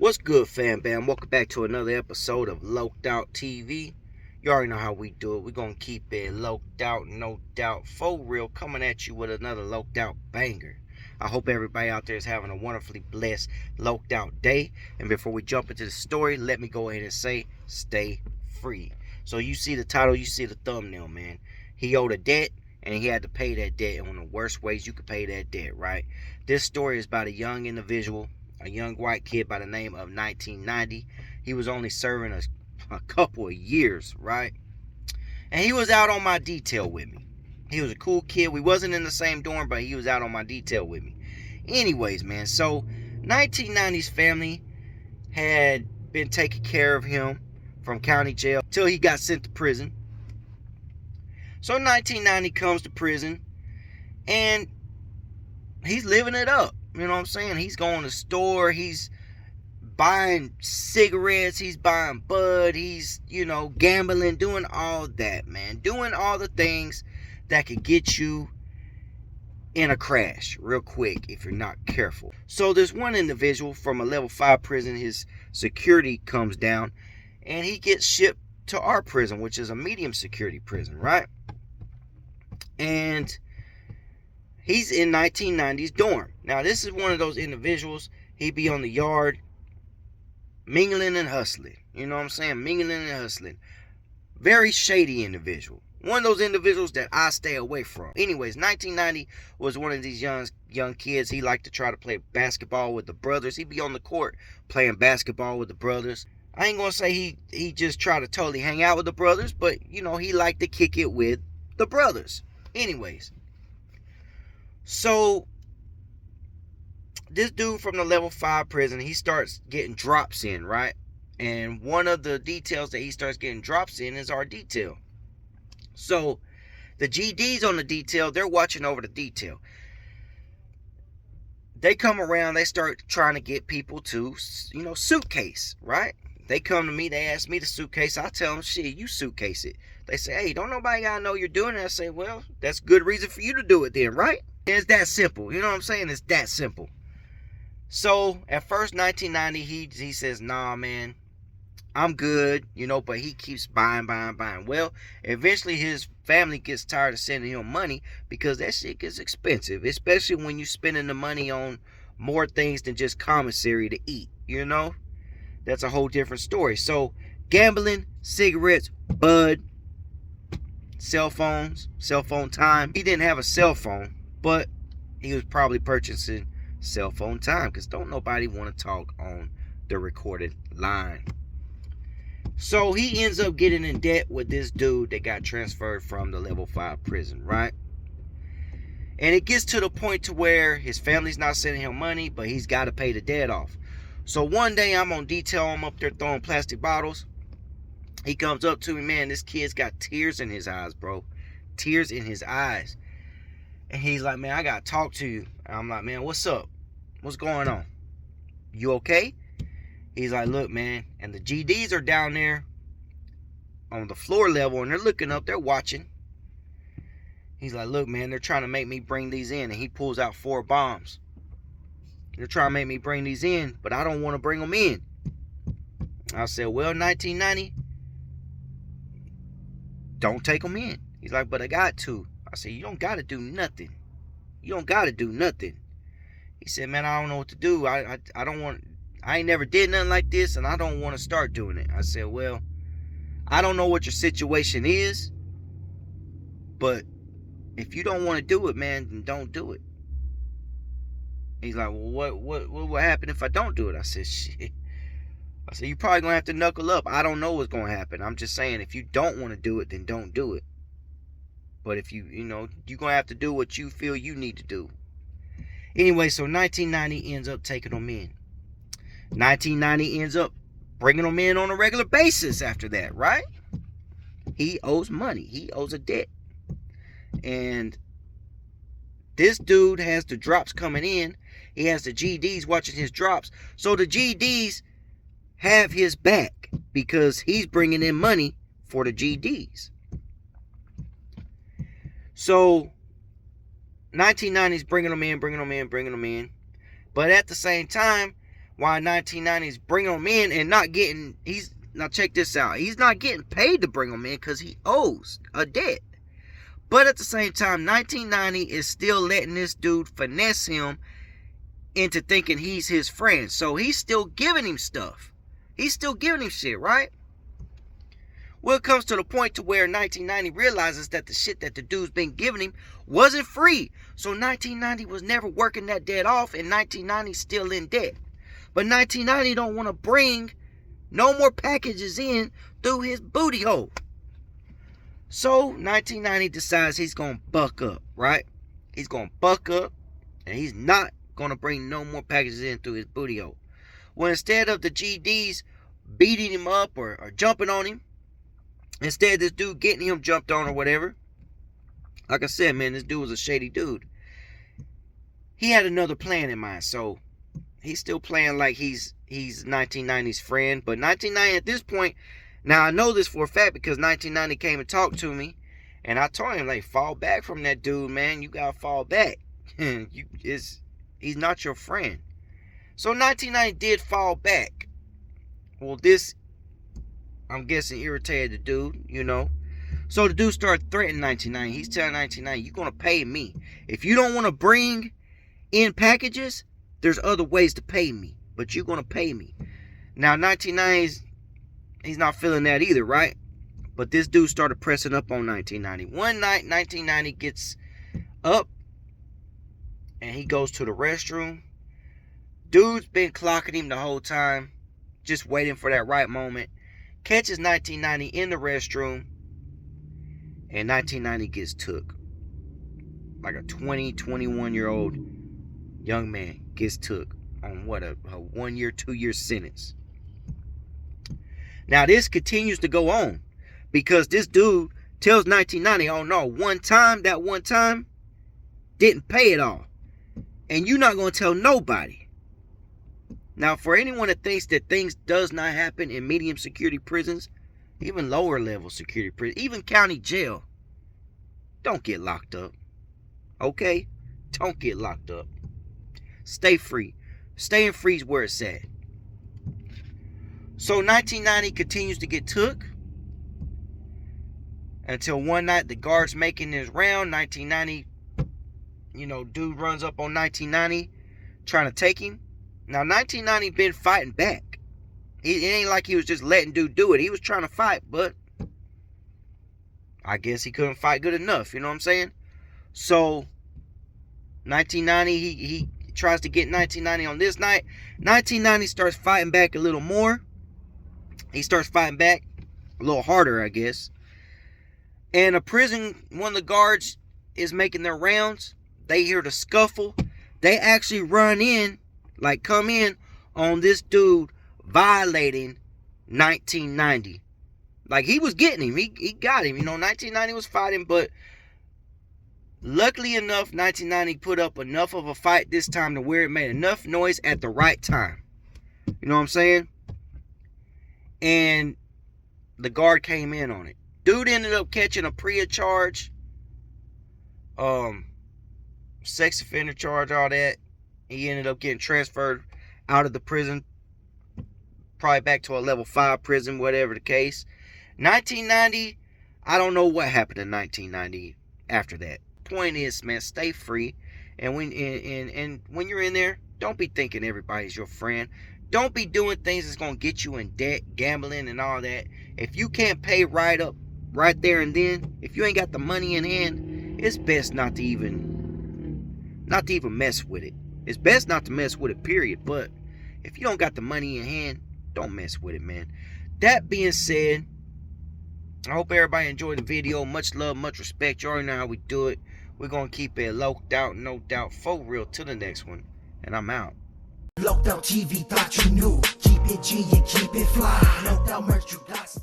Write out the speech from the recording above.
What's good, fam bam? Welcome back to another episode of Loked Out TV. You already know how we do it. We're going to keep it loked out, no doubt, for real, coming at you with another loked out banger. I hope everybody out there is having a wonderfully blessed loked out day. And before we jump into the story, let me go ahead and say, stay free. So you see the title, you see the thumbnail, man. He owed a debt, and he had to pay that debt in one of the worst ways you could pay that debt, right? This story is about a young individual, a young white kid by the name of 1990. He was only serving a couple of years, right? And he was out on my detail with me. He was a cool kid. We wasn't in the same dorm, but he was out on my detail with me. Anyways, man, so 1990's family had been taking care of him from county jail till he got sent to prison. So 1990 comes to prison, and he's living it up. You know what I'm saying? He's going to the store. He's buying cigarettes. He's buying bud. He's, gambling, doing all that, man. Doing all the things that could get you in a crash real quick if you're not careful. So there's one individual from a level 5 prison. His security comes down, and he gets shipped to our prison, which is a medium security prison, right? And he's in 1990's dorm. Now, this is one of those individuals. He be on the yard mingling and hustling. You know what I'm saying? Mingling and hustling. Very shady individual. One of those individuals that I stay away from. Anyways, 1990 was one of these young kids. He liked to try to play basketball with the brothers. He'd be on the court playing basketball with the brothers. I ain't going to say he just tried to totally hang out with the brothers, but, he liked to kick it with the brothers. Anyways. So, this dude from the level 5 prison, he starts getting drops in, right? And one of the details that he starts getting drops in is our detail. So, the GDs on the detail, they're watching over the detail. They come around, they start trying to get people to, suitcase, right? They come to me, they ask me to suitcase. I tell them, shit, you suitcase it. They say, hey, don't nobody gotta know you're doing it. I say, well, that's good reason for you to do it then, right? It's that simple. You know what I'm saying? It's that simple. So, at first, 1990, he says, nah, man, I'm good, but he keeps buying. Well, eventually his family gets tired of sending him money because that shit gets expensive, especially when you're spending the money on more things than just commissary to eat, That's a whole different story. So, gambling, cigarettes, bud, cell phone time. He didn't have a cell phone, but he was probably purchasing cell phone time because don't nobody want to talk on the recorded line. So he ends up getting in debt with this dude that got transferred from the level 5 prison, right? And it gets to the point to where his family's not sending him money, but he's got to pay the debt off. So one day I'm on detail, I'm up there throwing plastic bottles. He comes up to me, man, this kid's got tears in his eyes, bro. Tears in his eyes. And he's like, man, I got to talk to you. And I'm like, man, what's up? What's going on? You okay? He's like, look, man, and the GDs are down there on the floor level, and they're looking up, they're watching. He's like, look, man, they're trying to make me bring these in, and he pulls out 4 bombs. They're trying to make me bring these in, but I don't want to bring them in. I said, well, 1990, don't take them in. He's like, but I got to. I said, you don't got to do nothing. You don't got to do nothing. He said, man, I don't know what to do. I don't want... I ain't never did nothing like this, and I don't want to start doing it. I said, well, I don't know what your situation is, but if you don't want to do it, man, then don't do it. He's like, well, what will happen if I don't do it? I said, shit. I said, you're probably going to have to knuckle up. I don't know what's going to happen. I'm just saying, if you don't want to do it, then don't do it. But if you're going to have to do what you feel you need to do. Anyway, so 1990 ends up taking them in. 1990 ends up bringing them in on a regular basis after that, right? He owes money. He owes a debt. And this dude has the drops coming in. He has the GDs watching his drops. So the GDs have his back because he's bringing in money for the GDs. So 1990s bringing them in. But at the same time, why 1990's bring him in and not getting, now check this out. He's not getting paid to bring him in because he owes a debt. But at the same time, 1990 is still letting this dude finesse him into thinking he's his friend. So he's still giving him stuff. He's still giving him shit, right? Well, it comes to the point to where 1990 realizes that the shit that the dude's been giving him wasn't free. So 1990 was never working that debt off, and 1990's still in debt. But 1990 don't want to bring no more packages in through his booty hole. So 1990 decides he's going to buck up, right? He's going to buck up, and he's not going to bring no more packages in through his booty hole. Well, instead of the GDs beating him up or jumping on him, instead of this dude getting him jumped on or whatever, like I said, man, this dude was a shady dude. He had another plan in mind, so he's still playing like he's 1990's friend. But 1990 at this point, now I know this for a fact because 1990 came and talked to me, and I told him, like, fall back from that dude, man. You gotta fall back. He's not your friend. So 1990 did fall back. Well, this, I'm guessing, irritated the dude, you know. So the dude started threatening 1990. He's telling 1990, you're going to pay me. If you don't want to bring in packages, there's other ways to pay me. But you're going to pay me. Now, 1990, he's not feeling that either, right? But this dude started pressing up on 1990. One night, 1990 gets up, and he goes to the restroom. Dude's been clocking him the whole time, just waiting for that right moment. Catches 1990 in the restroom, and 1990 gets took. Like a 21-year-old young man gets took on what, a 1 year, 2 year sentence. Now this continues to go on because this dude tells 1990, oh no, that one time didn't pay it all. And you're not going to tell nobody. Now, for anyone that thinks that things does not happen in medium security prisons, even lower level security prisons, even county jail, don't get locked up. Okay? Don't get locked up. Stay free. Stay in freeze where it's at. So 1990 continues to get took until one night the guard's making his round. 1990, dude runs up on 1990 trying to take him. Now, 1990 been fighting back. It ain't like he was just letting dude do it. He was trying to fight, but I guess he couldn't fight good enough. You know what I'm saying? So, 1990, he tries to get 1990 on this night. 1990 starts fighting back a little more. He starts fighting back a little harder, I guess. And one of the guards is making their rounds. They hear the scuffle. They actually run in, come in on this dude violating 1990. Like, he was getting him. He got him. 1990 was fighting, but luckily enough, 1990 put up enough of a fight this time to where it made enough noise at the right time. You know what I'm saying? And the guard came in on it. Dude ended up catching a PREA charge, sex offender charge, all that. He ended up getting transferred out of the prison, probably back to a level 5 prison, whatever the case. 1990, I don't know what happened in 1990 after that. Point is, man, stay free. And when you're in there, don't be thinking everybody's your friend. Don't be doing things that's going to get you in debt, gambling and all that. If you can't pay right there and then, if you ain't got the money in hand, it's best not to even mess with it. It's best not to mess with it, period. But if you don't got the money in hand, don't mess with it, man. That being said, I hope everybody enjoyed the video. Much love, much respect. You already know how we do it. We're going to keep it low doubt, no doubt, for real till the next one. And I'm out. Locked out TV, thought you knew. Keep it G and keep it fly. No doubt merch, you got